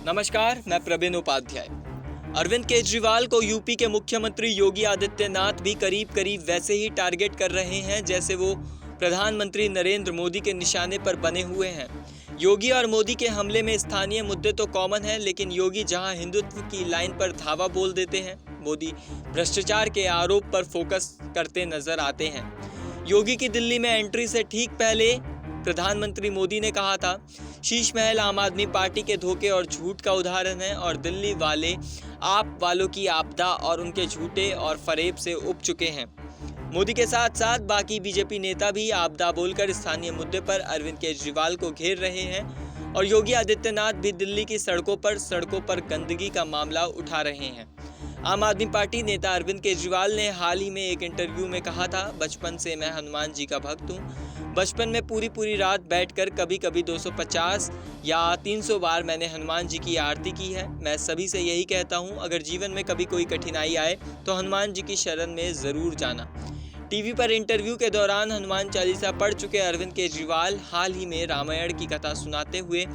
नमस्कार, मैं प्रवीण उपाध्याय। अरविंद केजरीवाल को यूपी के मुख्यमंत्री योगी आदित्यनाथ भी करीब करीब वैसे ही टारगेट कर रहे हैं जैसे वो प्रधानमंत्री नरेंद्र मोदी के निशाने पर बने हुए हैं। योगी और मोदी के हमले में स्थानीय मुद्दे तो कॉमन है, लेकिन योगी जहां हिंदुत्व की लाइन पर धावा बोल देते हैं, मोदी भ्रष्टाचार के आरोप पर फोकस करते नजर आते हैं। योगी की दिल्ली में एंट्री से ठीक पहले प्रधानमंत्री मोदी ने कहा था, शीश महल आम आदमी पार्टी के धोखे और झूठ का उदाहरण है और दिल्ली वाले आप वालों की आपदा और उनके झूठे और फरेब से उब चुके हैं। मोदी के साथ साथ बाकी बीजेपी नेता भी आपदा बोलकर स्थानीय मुद्दे पर अरविंद केजरीवाल को घेर रहे हैं और योगी आदित्यनाथ भी दिल्ली की सड़कों पर गंदगी का मामला उठा रहे हैं। आम आदमी पार्टी नेता अरविंद केजरीवाल ने हाल ही में एक इंटरव्यू में कहा था, बचपन से मैं हनुमान जी का भक्त हूँ। बचपन में पूरी रात बैठकर कभी 250 या 300 बार मैंने हनुमान जी की आरती की है। मैं सभी से यही कहता हूँ, अगर जीवन में कभी कोई कठिनाई आए तो हनुमान जी की शरण में ज़रूर जाना। टीवी पर इंटरव्यू के दौरान हनुमान चालीसा पढ़ चुके अरविंद केजरीवाल हाल ही में रामायण की कथा सुनाते हुए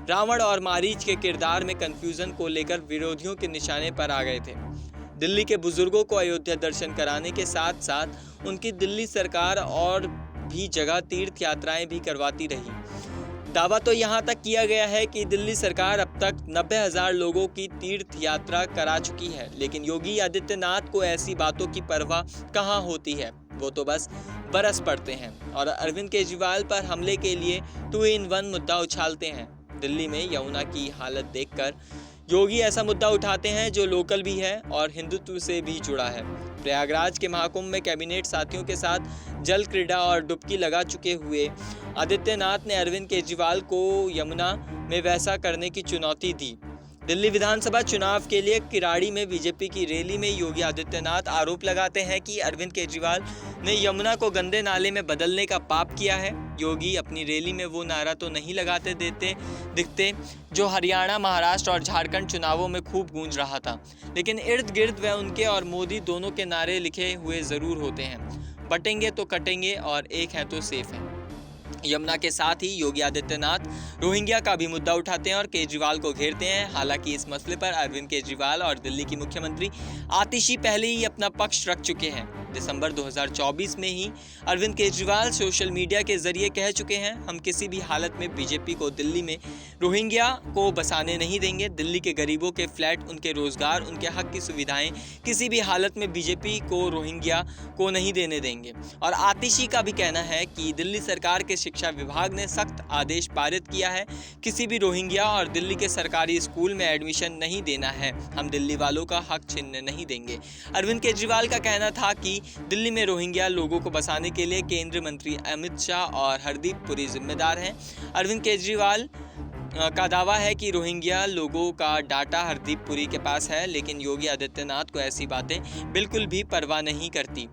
रावण और मारीच के किरदार में कंफ्यूजन को लेकर विरोधियों के निशाने पर आ गए थे। दिल्ली के बुजुर्गों को अयोध्या दर्शन कराने के साथ साथ उनकी दिल्ली सरकार और भी जगह तीर्थ यात्राएं भी करवाती रही। दावा तो यहां तक किया गया है कि दिल्ली सरकार अब तक 90,000 लोगों की तीर्थ यात्रा करा चुकी है, लेकिन योगी आदित्यनाथ को ऐसी बातों की परवाह कहां होती है। वो तो बस बरस पड़ते हैं और अरविंद केजरीवाल पर हमले के लिए 2 in 1 मुद्दा उछालते हैं। दिल्ली में यमुना की हालत देखकर योगी ऐसा मुद्दा उठाते हैं जो लोकल भी है और हिंदुत्व से भी जुड़ा है। प्रयागराज के महाकुंभ में कैबिनेट साथियों के साथ जल क्रीड़ा और डुबकी लगा चुके हुए आदित्यनाथ ने अरविंद केजरीवाल को यमुना में वैसा करने की चुनौती दी। दिल्ली विधानसभा चुनाव के लिए किराड़ी में बीजेपी की रैली में योगी आदित्यनाथ आरोप लगाते हैं कि अरविंद केजरीवाल ने यमुना को गंदे नाले में बदलने का पाप किया है। योगी अपनी रैली में वो नारा तो नहीं लगाते दिखते जो हरियाणा, महाराष्ट्र और झारखंड चुनावों में खूब गूंज रहा था, लेकिन इर्द गिर्द वह उनके और मोदी दोनों के नारे लिखे हुए जरूर होते हैं, बटेंगे तो कटेंगे और एक है तो सेफ है। यमुना के साथ ही योगी आदित्यनाथ रोहिंग्या का भी मुद्दा उठाते हैं और केजरीवाल को घेरते हैं। हालांकि इस मसले पर अरविंद केजरीवाल और दिल्ली की मुख्यमंत्री आतिशी पहले ही अपना पक्ष रख चुके हैं। दिसंबर 2024 में ही अरविंद केजरीवाल सोशल मीडिया के जरिए कह चुके हैं, हम किसी भी हालत में बीजेपी को दिल्ली में रोहिंग्या को बसाने नहीं देंगे। दिल्ली के गरीबों के फ्लैट, उनके रोजगार, उनके हक की सुविधाएं किसी भी हालत में बीजेपी को रोहिंग्या को नहीं देने देंगे। और आतिशी का भी कहना है कि दिल्ली सरकार के शिक्षा विभाग ने सख्त आदेश पारित किया है, किसी भी रोहिंग्या और दिल्ली के सरकारी स्कूल में एडमिशन नहीं देना है। हम दिल्ली वालों का हक छीनने नहीं देंगे। अरविंद केजरीवाल का कहना था कि दिल्ली में रोहिंग्या लोगों को बसाने के लिए केंद्रीय मंत्री अमित शाह और हरदीप पुरी जिम्मेदार हैं। अरविंद केजरीवाल का दावा है कि रोहिंग्या लोगों का डाटा हरदीप पुरी के पास है, लेकिन योगी आदित्यनाथ को ऐसी बातें बिल्कुल भी परवाह नहीं करती।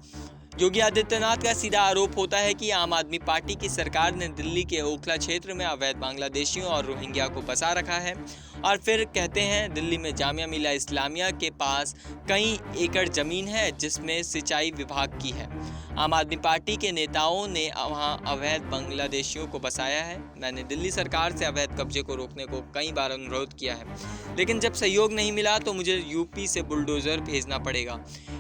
योगी आदित्यनाथ का सीधा आरोप होता है कि आम आदमी पार्टी की सरकार ने दिल्ली के ओखला क्षेत्र में अवैध बांग्लादेशियों और रोहिंग्या को बसा रखा है और फिर कहते हैं दिल्ली में जामिया मिलिया इस्लामिया के पास कई एकड़ जमीन है जिसमें सिंचाई विभाग की है। आम आदमी पार्टी के नेताओं ने वहां अवैध बांग्लादेशियों को बसाया है। मैंने दिल्ली सरकार से अवैध कब्जे को रोकने को कई बार अनुरोध किया है, लेकिन जब सहयोग नहीं मिला तो मुझे यूपी से बुलडोजर भेजना पड़ेगा।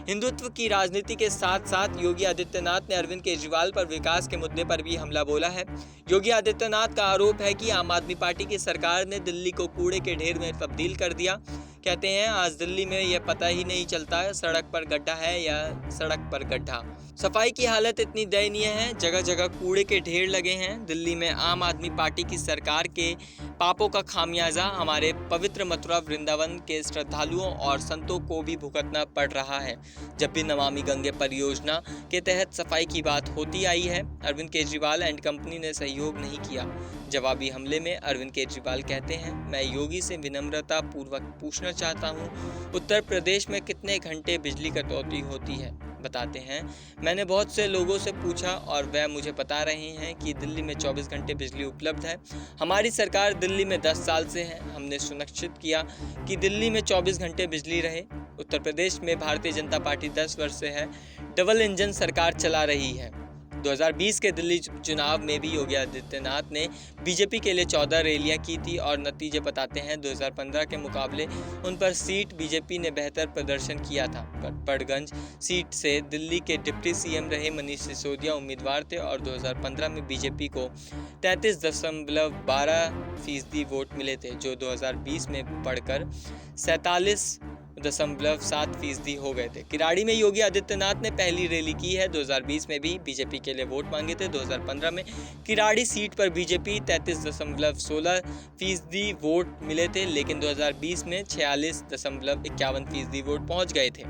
हिंदुत्व की राजनीति के साथ साथ योगी आदित्यनाथ ने अरविंद केजरीवाल पर विकास के मुद्दे पर भी हमला बोला है। योगी आदित्यनाथ का आरोप है कि आम आदमी पार्टी की सरकार ने दिल्ली को कूड़े के ढेर में तब्दील कर दिया। कहते हैं आज दिल्ली में यह पता ही नहीं चलता है सड़क पर गड्ढा है या सड़क पर गड्ढा। सफाई की हालत इतनी दयनीय है, जगह जगह कूड़े के ढेर लगे हैं। दिल्ली में आम आदमी पार्टी की सरकार के पापों का खामियाजा हमारे पवित्र मथुरा वृंदावन के श्रद्धालुओं और संतों को भी भुगतना पड़ रहा है। जब भी नमामि गंगे परियोजना के तहत सफाई की बात होती आई है, अरविंद केजरीवाल एंड कंपनी ने सहयोग नहीं किया। जवाबी हमले में अरविंद केजरीवाल कहते हैं, मैं योगी से विनम्रता पूर्वक पूछना चाहता हूं, उत्तर प्रदेश में कितने घंटे बिजली कटौती होती है? बताते हैं, मैंने बहुत से लोगों से पूछा और वह मुझे बता रहे हैं कि दिल्ली में 24 घंटे बिजली उपलब्ध है। हमारी सरकार दिल्ली में 10 साल से है, हमने सुनिश्चित किया कि दिल्ली में 24 घंटे बिजली रहे। उत्तर प्रदेश में भारतीय जनता पार्टी 10 वर्ष से है, डबल इंजन सरकार चला रही है। 2020 के दिल्ली चुनाव में भी योगी आदित्यनाथ ने बीजेपी के लिए 14 रैलियां की थी और नतीजे बताते हैं 2015 के मुकाबले उन पर सीट बीजेपी ने बेहतर प्रदर्शन किया था। कटपड़गंज सीट से दिल्ली के डिप्टी सीएम रहे मनीष सिसोदिया उम्मीदवार थे और 2015 में बीजेपी को 33.12% वोट मिले थे, जो 2020 में बढ़कर 47.7% हो गए थे। किराड़ी में योगी आदित्यनाथ ने पहली रैली की है। 2020 में भी बीजेपी के लिए वोट मांगे थे। 2015 में किराड़ी सीट पर बीजेपी 33.16% वोट मिले थे, लेकिन 2020 में 46.51% वोट पहुंच गए थे।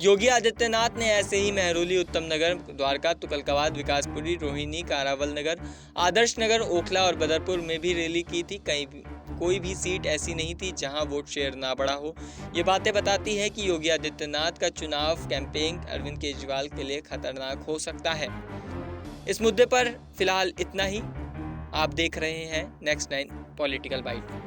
योगी आदित्यनाथ ने ऐसे ही महरौली, उत्तम नगर, द्वारका, तुगलकाबाद, विकासपुरी, रोहिणी, कारावल नगर, आदर्श नगर, ओखला और बदरपुर में भी रैली की थी। कोई भी सीट ऐसी नहीं थी जहां वोट शेयर ना बढ़ा हो। ये बातें बताती है कि योगी आदित्यनाथ का चुनाव कैंपेन अरविंद केजरीवाल के लिए खतरनाक हो सकता है। इस मुद्दे पर फिलहाल इतना ही। आप देख रहे हैं नेक्स्ट 9 पॉलिटिकल बाइट।